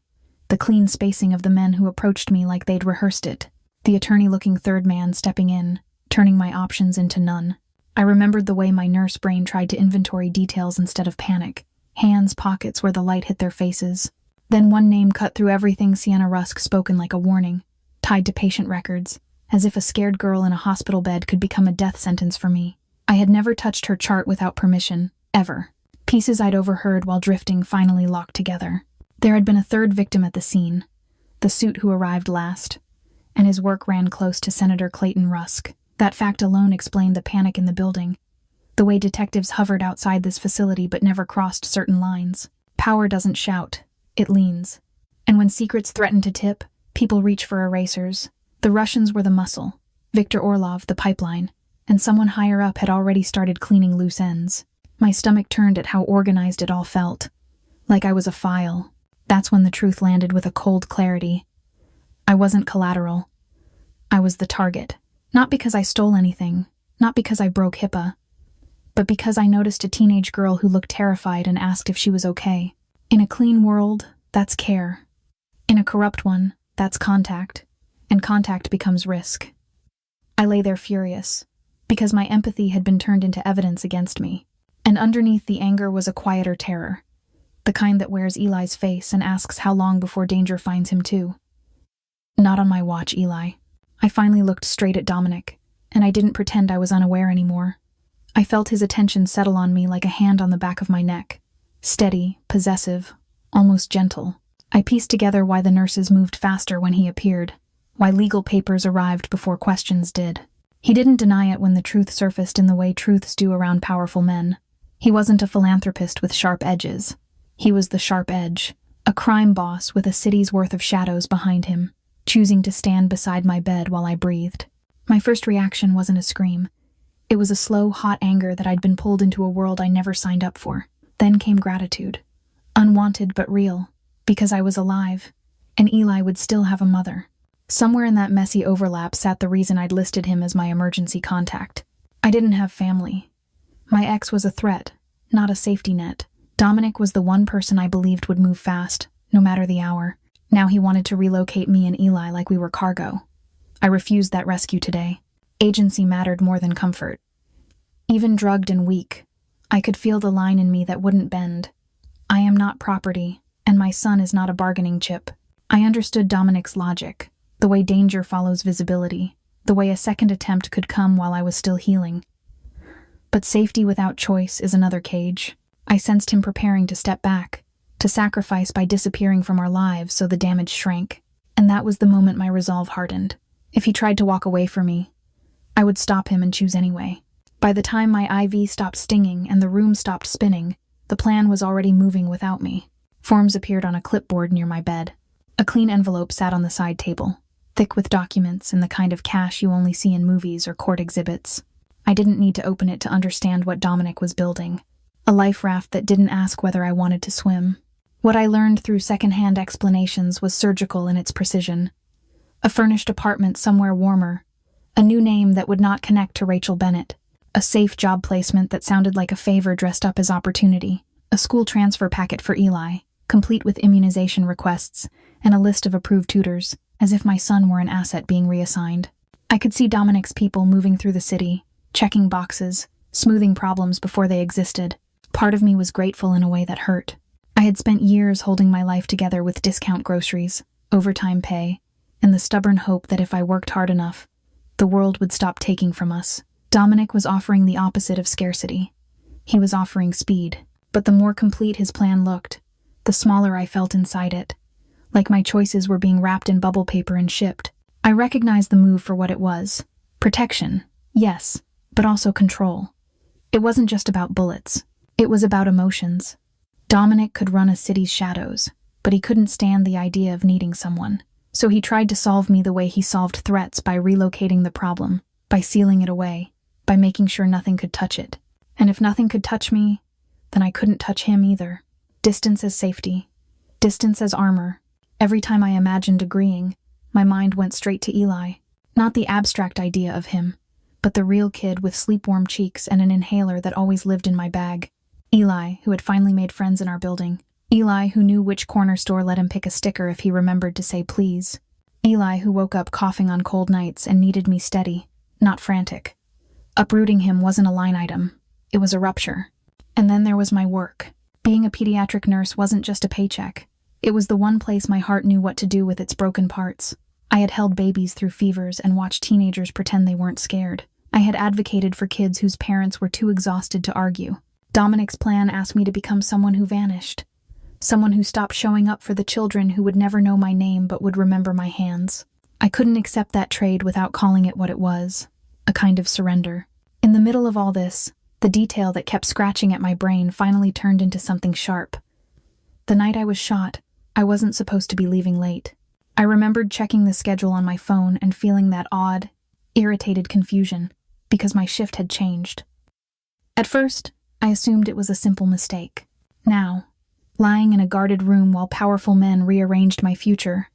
the clean spacing of the men who approached me like they'd rehearsed it, the attorney-looking third man stepping in, turning my options into none. I remembered the way my nurse brain tried to inventory details instead of panic. Hands, pockets where the light hit their faces. Then one name cut through everything Sienna Rusk spoken like a warning, tied to patient records, as if a scared girl in a hospital bed could become a death sentence for me. I had never touched her chart without permission, ever. Pieces I'd overheard while drifting finally locked together. There had been a third victim at the scene, the suit who arrived last, and his work ran close to Senator Clayton Rusk. That fact alone explained the panic in the building, the way detectives hovered outside this facility but never crossed certain lines. Power doesn't shout, it leans. And when secrets threaten to tip, people reach for erasers. The Russians were the muscle, Viktor Orlov the pipeline, and someone higher up had already started cleaning loose ends. My stomach turned at how organized it all felt, like I was a file. That's when the truth landed with a cold clarity. I wasn't collateral. I was the target. Not because I stole anything, not because I broke HIPAA, but because I noticed a teenage girl who looked terrified and asked if she was okay. In a clean world, that's care. In a corrupt one, that's contact, and contact becomes risk. I lay there furious, because my empathy had been turned into evidence against me, and underneath the anger was a quieter terror, the kind that wears Eli's face and asks how long before danger finds him too. Not on my watch, Eli. I finally looked straight at Dominic, and I didn't pretend I was unaware anymore. I felt his attention settle on me like a hand on the back of my neck, steady, possessive, almost gentle. I pieced together why the nurses moved faster when he appeared, why legal papers arrived before questions did. He didn't deny it when the truth surfaced in the way truths do around powerful men. He wasn't a philanthropist with sharp edges. He was the sharp edge, a crime boss with a city's worth of shadows behind him, choosing to stand beside my bed while I breathed. My first reaction wasn't a scream. It was a slow, hot anger that I'd been pulled into a world I never signed up for. Then came gratitude. Unwanted but real, because I was alive, and Eli would still have a mother. Somewhere in that messy overlap sat the reason I'd listed him as my emergency contact. I didn't have family. My ex was a threat, not a safety net. Dominic was the one person I believed would move fast, no matter the hour. Now he wanted to relocate me and Eli like we were cargo. I refused that rescue today. Agency mattered more than comfort. Even drugged and weak, I could feel the line in me that wouldn't bend. I am not property, and my son is not a bargaining chip. I understood Dominic's logic, the way danger follows visibility, the way a second attempt could come while I was still healing. But safety without choice is another cage. I sensed him preparing to step back, to sacrifice by disappearing from our lives so the damage shrank. And that was the moment my resolve hardened. If he tried to walk away from me, I would stop him and choose anyway. By the time my IV stopped stinging and the room stopped spinning, the plan was already moving without me. Forms appeared on a clipboard near my bed. A clean envelope sat on the side table, thick with documents and the kind of cash you only see in movies or court exhibits. I didn't need to open it to understand what Dominic was building. A life raft that didn't ask whether I wanted to swim. What I learned through secondhand explanations was surgical in its precision. A furnished apartment somewhere warmer. A new name that would not connect to Rachel Bennett. A safe job placement that sounded like a favor dressed up as opportunity. A school transfer packet for Eli, complete with immunization requests, and a list of approved tutors, as if my son were an asset being reassigned. I could see Dominic's people moving through the city, checking boxes, smoothing problems before they existed. Part of me was grateful in a way that hurt. I had spent years holding my life together with discount groceries, overtime pay, and the stubborn hope that if I worked hard enough, the world would stop taking from us. Dominic was offering the opposite of scarcity. He was offering speed. But the more complete his plan looked, the smaller I felt inside it, like my choices were being wrapped in bubble paper and shipped. I recognized the move for what it was. Protection, yes, but also control. It wasn't just about bullets. It was about emotions. Dominic could run a city's shadows, but he couldn't stand the idea of needing someone. So he tried to solve me the way he solved threats, by relocating the problem, by sealing it away, by making sure nothing could touch it. And if nothing could touch me, then I couldn't touch him either. Distance as safety. Distance as armor. Every time I imagined agreeing, my mind went straight to Eli. Not the abstract idea of him, but the real kid with sleep-warm cheeks and an inhaler that always lived in my bag. Eli, who had finally made friends in our building. Eli, who knew which corner store let him pick a sticker if he remembered to say please. Eli, who woke up coughing on cold nights and needed me steady, not frantic. Uprooting him wasn't a line item. It was a rupture. And then there was my work. Being a pediatric nurse wasn't just a paycheck. It was the one place my heart knew what to do with its broken parts. I had held babies through fevers and watched teenagers pretend they weren't scared. I had advocated for kids whose parents were too exhausted to argue. Dominic's plan asked me to become someone who vanished. Someone who stopped showing up for the children who would never know my name but would remember my hands. I couldn't accept that trade without calling it what it was. A kind of surrender. In the middle of all this, the detail that kept scratching at my brain finally turned into something sharp. The night I was shot, I wasn't supposed to be leaving late. I remembered checking the schedule on my phone and feeling that odd, irritated confusion, because my shift had changed. At first, I assumed it was a simple mistake. Now, lying in a guarded room while powerful men rearranged my future,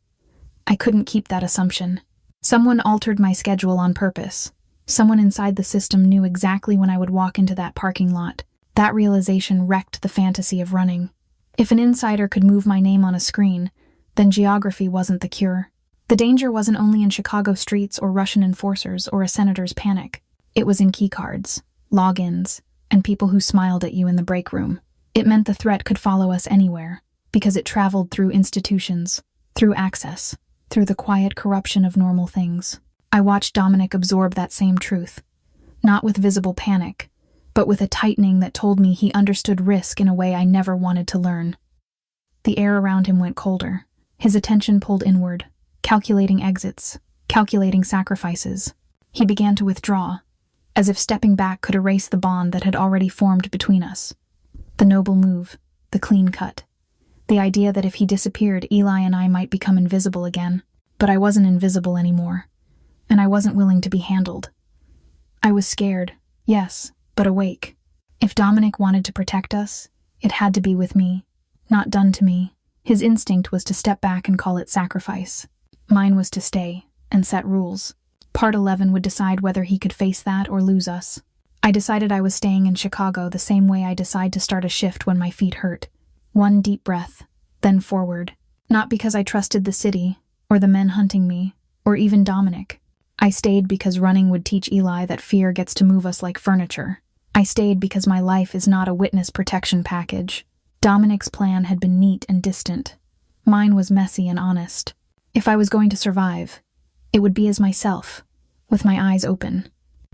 I couldn't keep that assumption. Someone altered my schedule on purpose. Someone inside the system knew exactly when I would walk into that parking lot. That realization wrecked the fantasy of running. If an insider could move my name on a screen, then geography wasn't the cure. The danger wasn't only in Chicago streets or Russian enforcers or a senator's panic. It was in keycards, logins, and people who smiled at you in the break room. It meant the threat could follow us anywhere, because it traveled through institutions, through access, through the quiet corruption of normal things. I watched Dominic absorb that same truth, not with visible panic, but with a tightening that told me he understood risk in a way I never wanted to learn. The air around him went colder. His attention pulled inward, calculating exits, calculating sacrifices. He began to withdraw, as if stepping back could erase the bond that had already formed between us. The noble move, the clean cut. The idea that if he disappeared, Eli and I might become invisible again. But I wasn't invisible anymore, and I wasn't willing to be handled. I was scared, yes, but awake. If Dominic wanted to protect us, it had to be with me, not done to me. His instinct was to step back and call it sacrifice. Mine was to stay and set rules. Part 11 would decide whether he could face that or lose us. I decided I was staying in Chicago the same way I decide to start a shift when my feet hurt. One deep breath, then forward. Not because I trusted the city, or the men hunting me, or even Dominic. I stayed because running would teach Eli that fear gets to move us like furniture. I stayed because my life is not a witness protection package. Dominic's plan had been neat and distant. Mine was messy and honest. If I was going to survive, it would be as myself, with my eyes open.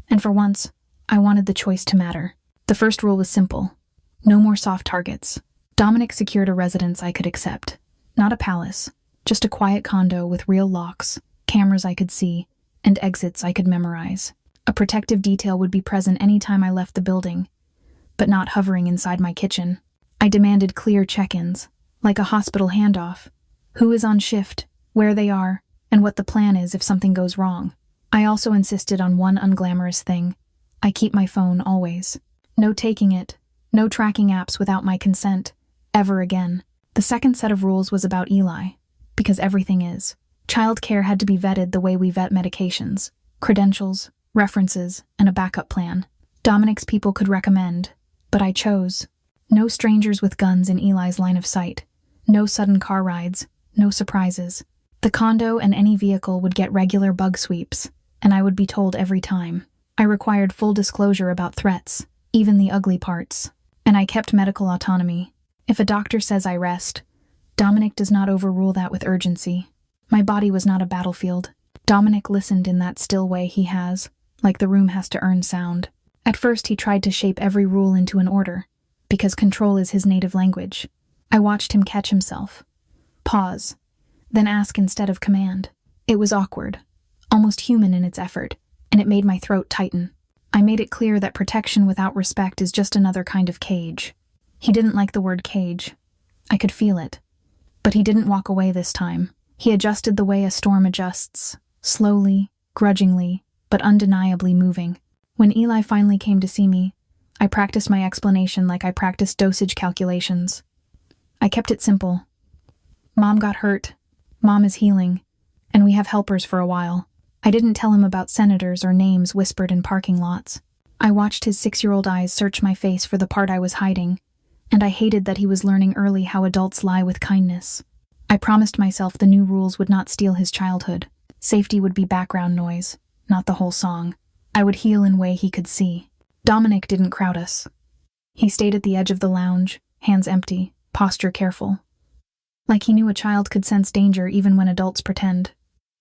And for once, I wanted the choice to matter. The first rule was simple. No more soft targets. Dominic secured a residence I could accept. Not a palace, just a quiet condo with real locks, cameras I could see, and exits I could memorize. A protective detail would be present any time I left the building, but not hovering inside my kitchen. I demanded clear check-ins, like a hospital handoff. Who is on shift, where they are, and what the plan is if something goes wrong. I also insisted on one unglamorous thing. I keep my phone always. No taking it, no tracking apps without my consent, ever again. The second set of rules was about Eli, because everything is. Childcare had to be vetted the way we vet medications. Credentials, references, and a backup plan. Dominic's people could recommend, but I chose. No strangers with guns in Eli's line of sight. No sudden car rides, no surprises. The condo and any vehicle would get regular bug sweeps, and I would be told every time. I required full disclosure about threats, even the ugly parts. And I kept medical autonomy. If a doctor says I rest, Dominic does not overrule that with urgency. My body was not a battlefield. Dominic listened in that still way he has, like the room has to earn sound. At first he tried to shape every rule into an order, because control is his native language. I watched him catch himself. Pause, then ask instead of command. It was awkward, almost human in its effort, and it made my throat tighten. I made it clear that protection without respect is just another kind of cage. He didn't like the word cage. I could feel it. But he didn't walk away this time. He adjusted the way a storm adjusts, slowly, grudgingly, but undeniably moving. When Eli finally came to see me, I practiced my explanation like I practiced dosage calculations. I kept it simple. Mom got hurt, Mom is healing, and we have helpers for a while. I didn't tell him about senators or names whispered in parking lots. I watched his 6-year-old eyes search my face for the part I was hiding, and I hated that he was learning early how adults lie with kindness. I promised myself the new rules would not steal his childhood. Safety would be background noise, not the whole song. I would heal in a way he could see. Dominic didn't crowd us. He stayed at the edge of the lounge, hands empty, posture careful. Like he knew a child could sense danger even when adults pretend.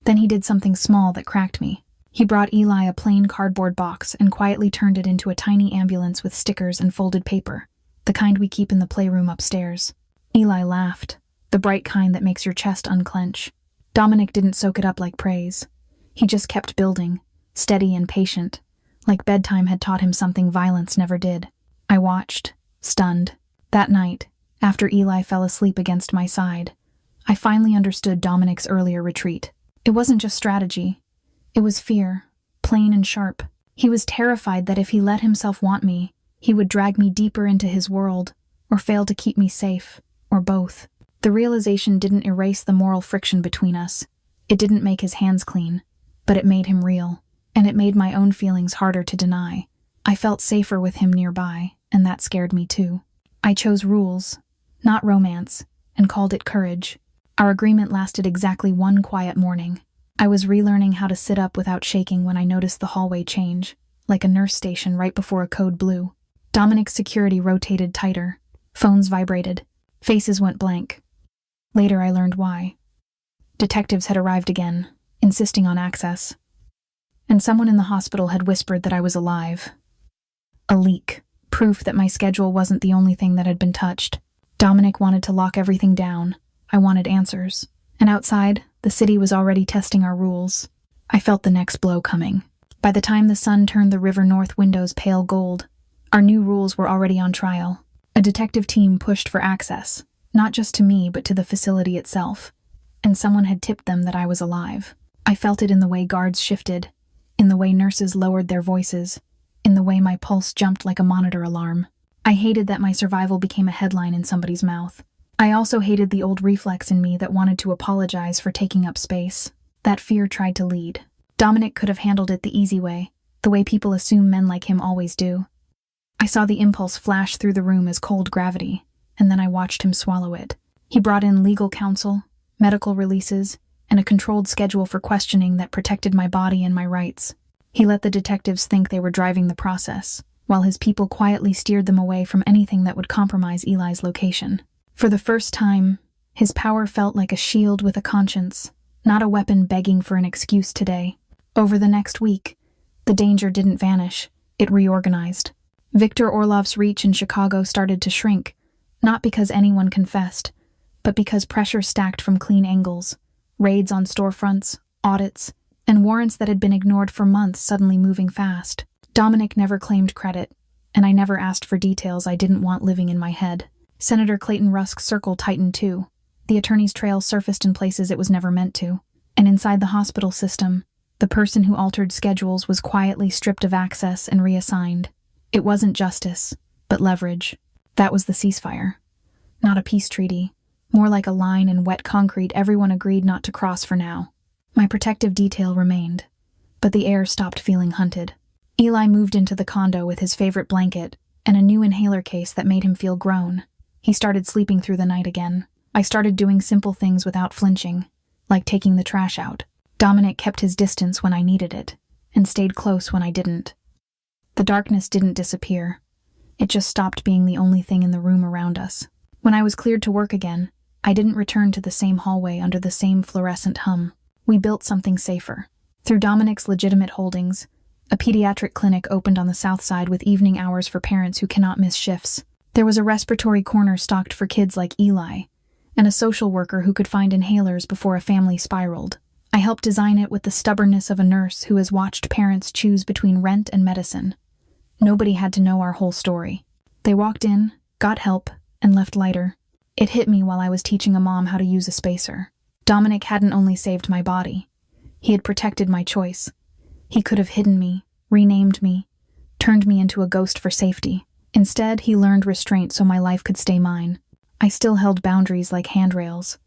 Then he did something small that cracked me. He brought Eli a plain cardboard box and quietly turned it into a tiny ambulance with stickers and folded paper, the kind we keep in the playroom upstairs. Eli laughed, the bright kind that makes your chest unclench. Dominic didn't soak it up like praise. He just kept building, steady and patient, like bedtime had taught him something violence never did. I watched, stunned. That night, after Eli fell asleep against my side, I finally understood Dominic's earlier retreat. It wasn't just strategy. It was fear, plain and sharp. He was terrified that if he let himself want me, he would drag me deeper into his world, or fail to keep me safe, or both. The realization didn't erase the moral friction between us. It didn't make his hands clean, but it made him real, and it made my own feelings harder to deny. I felt safer with him nearby, and that scared me too. I chose rules, not romance, and called it courage. Our agreement lasted exactly one quiet morning. I was relearning how to sit up without shaking when I noticed the hallway change, like a nurse station right before a code blue. Dominic's security rotated tighter. Phones vibrated. Faces went blank. Later I learned why. Detectives had arrived again, insisting on access. And someone in the hospital had whispered that I was alive. A leak. Proof that my schedule wasn't the only thing that had been touched. Dominic wanted to lock everything down. I wanted answers. And outside, the city was already testing our rules. I felt the next blow coming. By the time the sun turned the river north windows pale gold, our new rules were already on trial. A detective team pushed for access, not just to me but to the facility itself. And someone had tipped them that I was alive. I felt it in the way guards shifted, in the way nurses lowered their voices, in the way my pulse jumped like a monitor alarm. I hated that my survival became a headline in somebody's mouth. I also hated the old reflex in me that wanted to apologize for taking up space. That fear tried to lead. Dominic could have handled it the easy way, the way people assume men like him always do. I saw the impulse flash through the room as cold gravity, and then I watched him swallow it. He brought in legal counsel, medical releases, and a controlled schedule for questioning that protected my body and my rights. He let the detectives think they were driving the process, while his people quietly steered them away from anything that would compromise Eli's location. For the first time, his power felt like a shield with a conscience, not a weapon begging for an excuse today. Over the next week, the danger didn't vanish, it reorganized. Victor Orlov's reach in Chicago started to shrink, not because anyone confessed, but because pressure stacked from clean angles, raids on storefronts, audits, and warrants that had been ignored for months suddenly moving fast. Dominic never claimed credit, and I never asked for details I didn't want living in my head. Senator Clayton Rusk's circle tightened too. The attorney's trail surfaced in places it was never meant to. And inside the hospital system, the person who altered schedules was quietly stripped of access and reassigned. It wasn't justice, but leverage. That was the ceasefire. Not a peace treaty, more like a line in wet concrete everyone agreed not to cross for now. My protective detail remained, but the air stopped feeling hunted. Eli moved into the condo with his favorite blanket and a new inhaler case that made him feel grown. He started sleeping through the night again. I started doing simple things without flinching, like taking the trash out. Dominic kept his distance when I needed it, and stayed close when I didn't. The darkness didn't disappear. It just stopped being the only thing in the room around us. When I was cleared to work again, I didn't return to the same hallway under the same fluorescent hum. We built something safer. Through Dominic's legitimate holdings, a pediatric clinic opened on the south side with evening hours for parents who cannot miss shifts. There was a respiratory corner stocked for kids like Eli, and a social worker who could find inhalers before a family spiraled. I helped design it with the stubbornness of a nurse who has watched parents choose between rent and medicine. Nobody had to know our whole story. They walked in, got help, and left lighter. It hit me while I was teaching a mom how to use a spacer. Dominic hadn't only saved my body. He had protected my choice. He could have hidden me, renamed me, turned me into a ghost for safety. Instead, he learned restraint so my life could stay mine. I still held boundaries like handrails.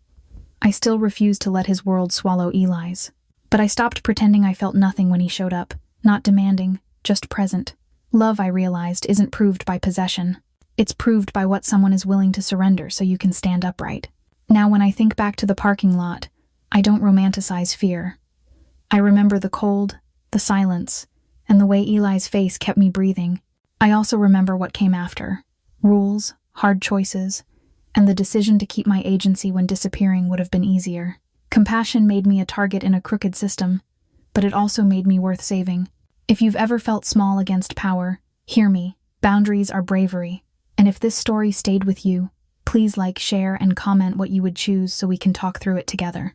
I still refused to let his world swallow Eli's. But I stopped pretending I felt nothing when he showed up, not demanding, just present. Love, I realized, isn't proved by possession. It's proved by what someone is willing to surrender so you can stand upright. Now when I think back to the parking lot, I don't romanticize fear. I remember the cold, the silence, and the way Eli's face kept me breathing. I also remember what came after. Rules, hard choices, and the decision to keep my agency when disappearing would have been easier. Compassion made me a target in a crooked system, but it also made me worth saving. If you've ever felt small against power, hear me. Boundaries are bravery. And if this story stayed with you, please like, share, and comment what you would choose so we can talk through it together.